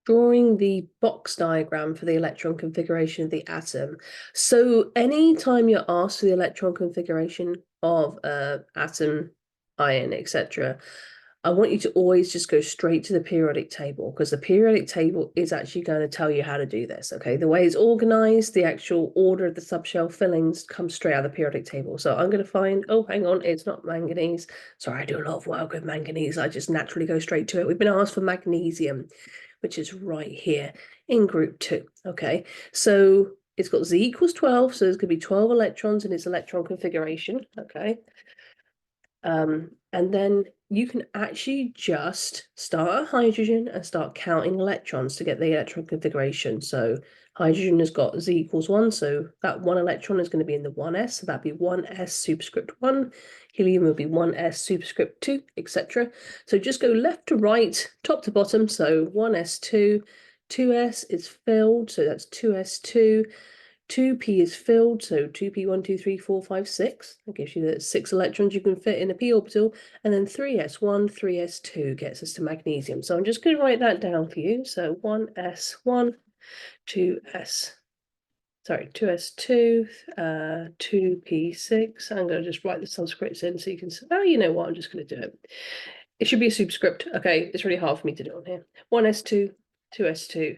drawing the box diagram for the electron configuration of the atom. So anytime you're asked for the electron configuration of atom, ion, etc., I want you to always just go straight to the periodic table, because the periodic table is actually going to tell you how to do this. Okay, the way it's organized, the actual order of the subshell fillings comes straight out of the periodic table. So I'm going to find, oh, hang on, it's not manganese. Sorry, I do a lot of work with manganese. I just naturally go straight to it. We've been asked for magnesium, which is right here in group 2. Okay, so it's got Z equals 12, so there's going to be 12 electrons in its electron configuration. Okay, and then you can actually just start at hydrogen and start counting electrons to get the electron configuration. So hydrogen has got Z equals 1, so that 1 electron is going to be in the 1s, so that'd be 1s superscript 1. Helium will be 1s superscript 2, etc. So just go left to right, top to bottom, so 1s2, 2s is filled, so that's 2s2. 2p is filled, so 2p, 1, 2, 3, 4, 5, 6. That gives you the 6 electrons you can fit in a p orbital. And then 3s1, 3s2 gets us to magnesium. So I'm just going to write that down for you. So 1s1, 2s, sorry, 2s2, 2p6. I'm going to just write the subscripts in so you can say, oh, you know what, I'm just going to do it. It should be a superscript. Okay, it's really hard for me to do on here. 1s2, 2s2.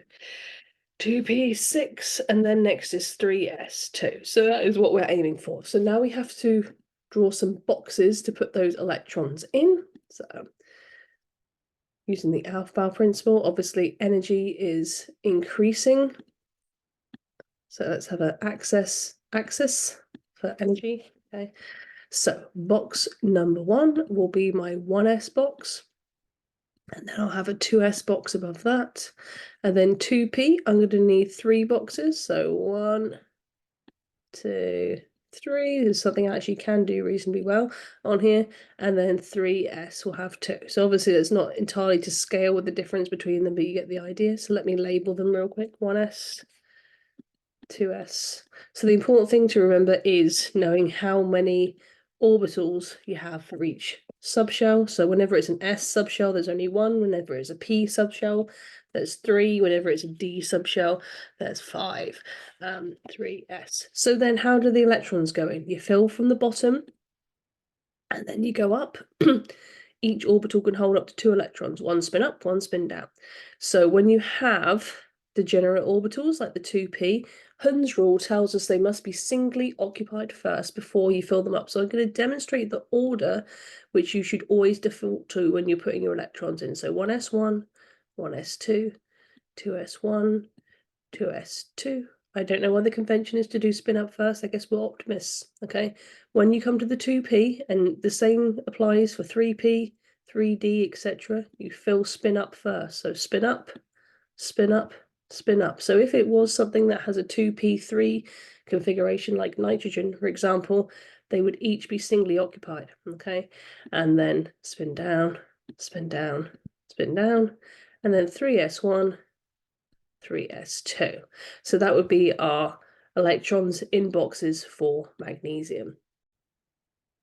2p6, and then next is 3s2. So that is what we're aiming for. So now we have to draw some boxes to put those electrons in. So using the Aufbau principle, obviously energy is increasing. So let's have an axis for energy. Okay. So box number 1 will be my 1s box. And then I'll have a 2s box above that. And then 2p, I'm going to need 3 boxes. So 1, 2, 3. There's something I actually can do reasonably well on here. And then 3s will have 2. So obviously it's not entirely to scale with the difference between them, but you get the idea. So let me label them real quick. 1s, 2s. So the important thing to remember is knowing how many orbitals you have for each subshell. So whenever it's an S subshell, there's only 1. Whenever it's a P subshell, there's 3. Whenever it's a D subshell, there's 5. 3s. So then how do the electrons go in? You fill from the bottom, and then you go up. Each orbital can hold up to 2 electrons, 1 spin up, 1 spin down. So when you have degenerate orbitals like the 2p, Hund's rule tells us they must be singly occupied first before you fill them up. So I'm going to demonstrate the order which you should always default to when you're putting your electrons in. So 1s1, 1s2, 2s1, 2s2. I don't know why the convention is to do spin up first. I guess we're optimists. Okay. When you come to the 2p, and the same applies for 3p, 3d, etc., you fill spin up first. So spin up, spin up, spin up. So if it was something that has a 2p3 configuration, like nitrogen, for example, they would each be singly occupied. Okay. And then spin down, spin down, spin down, and then 3s1, 3s2. So that would be our electrons in boxes for magnesium.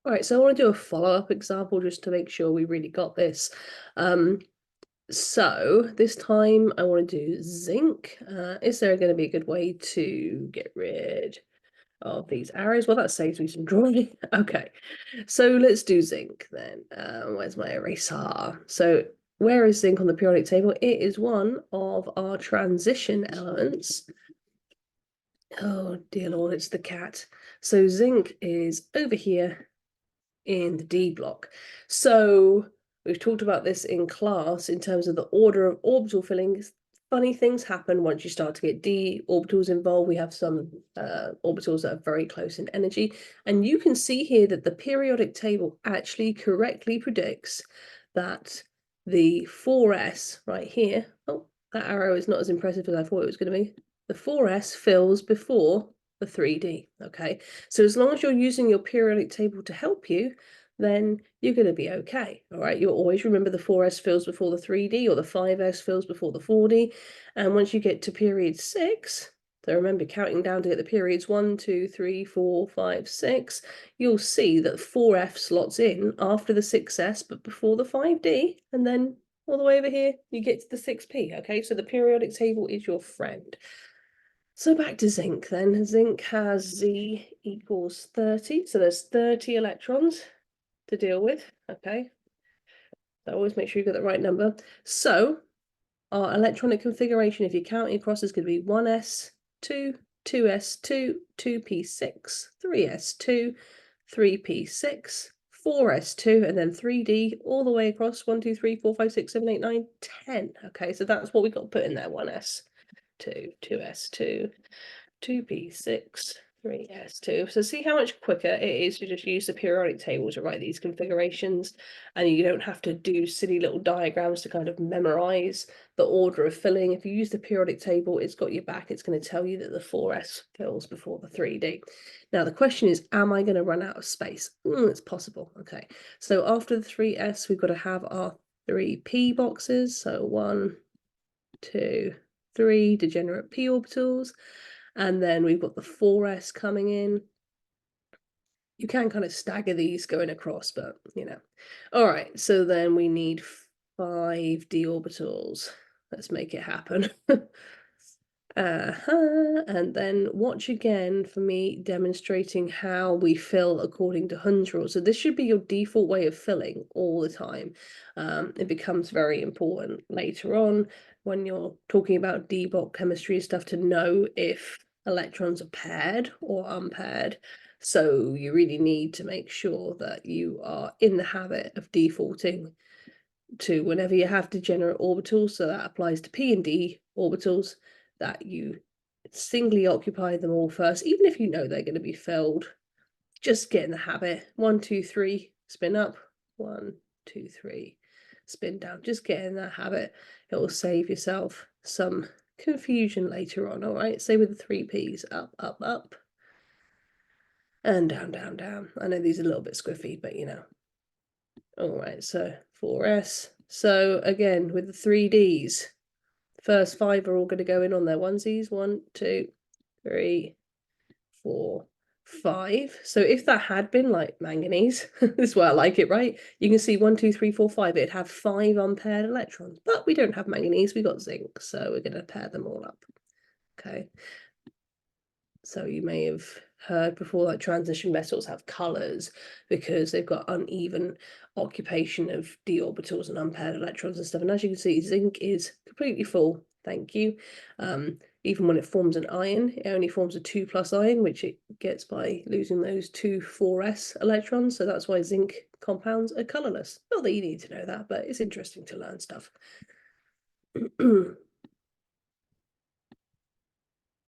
All right, so I want to do a follow-up example just to make sure we really got this. So this time I want to do zinc. Is there going to be a good way to get rid of these arrows? Well, that saves me some drawing. Okay, so let's do zinc then. Where's my eraser? So where is zinc on the periodic table? It is one of our transition elements. Oh dear Lord, it's the cat. So zinc is over here in the D block. So we've talked about this in class in terms of the order of orbital fillings. Funny things happen once you start to get d orbitals involved. We have some orbitals that are very close in energy. And you can see here that the periodic table actually correctly predicts that the 4s right here, oh, that arrow is not as impressive as I thought it was going to be. The 4s fills before the 3d, okay? So as long as you're using your periodic table to help you, then you're going to be okay, all right? You'll always remember the 4s fills before the 3d, or the 5s fills before the 4d. And once you get to period 6, so remember counting down to get the periods 1, 2, 3, 4, 5, 6, you'll see that 4f slots in after the 6s, but before the 5d, and then all the way over here, you get to the 6p, okay? So the periodic table is your friend. So back to zinc then. Zinc has Z equals 30, so there's 30 electrons to deal with, okay? So always make sure you get the right number. So our electronic configuration, if you're counting across, is going to be 1s2, 2s2, 2p6, 3s2, 3p6, 4s2, and then 3d all the way across 1, 2, 3, 4, 5, 6, 7, 8, 9, 10. Okay, so that's what we got to put in there. 1s2, 2s2, 2p6, 3s2. So see how much quicker it is to just use the periodic table to write these configurations, and you don't have to do silly little diagrams to kind of memorize the order of filling. If you use the periodic table, it's got your back. It's going to tell you that the 4s fills before the 3d. Now the question is, am I going to run out of space? It's possible. Okay, so after the 3s, we've got to have our 3p boxes. So 1, 2, 3 degenerate p orbitals. And then we've got the 4s coming in. You can kind of stagger these going across, but you know. All right, so then we need 5 d orbitals. Let's make it happen. And then watch again for me demonstrating how we fill according to Hund's rule. So this should be your default way of filling all the time. It becomes very important later on when you're talking about debug chemistry stuff to know if electrons are paired or unpaired. So you really need to make sure that you are in the habit of defaulting to whenever you have degenerate orbitals, so that applies to p and d orbitals, that you singly occupy them all first, even if you know they're going to be filled. Just get in the habit. 1, 2, 3, spin up. 1, 2, 3, spin down. Just get in that habit. It will save yourself some confusion later on. All right, say with the 3p's, up, up, up, and down, down, down. I know these are a little bit squiffy, but you know. All right, so 4s. So again, with the 3ds, first 5 are all going to go in on their onesies. 1, 2, 3, 4, 5. So if that had been like manganese, this is why I like it, right? You can see 1, 2, 3, 4, 5. It'd have 5 unpaired electrons, but we don't have manganese. We got zinc, so we're going to pair them all up. Okay. So you may have heard before that transition metals have colors because they've got uneven occupation of d orbitals and unpaired electrons and stuff. And as you can see, zinc is completely full. Thank you. Even when it forms an ion, it only forms a 2+ ion, which it gets by losing those 2 4s electrons. So that's why zinc compounds are colorless. Not that you need to know that, but it's interesting to learn stuff.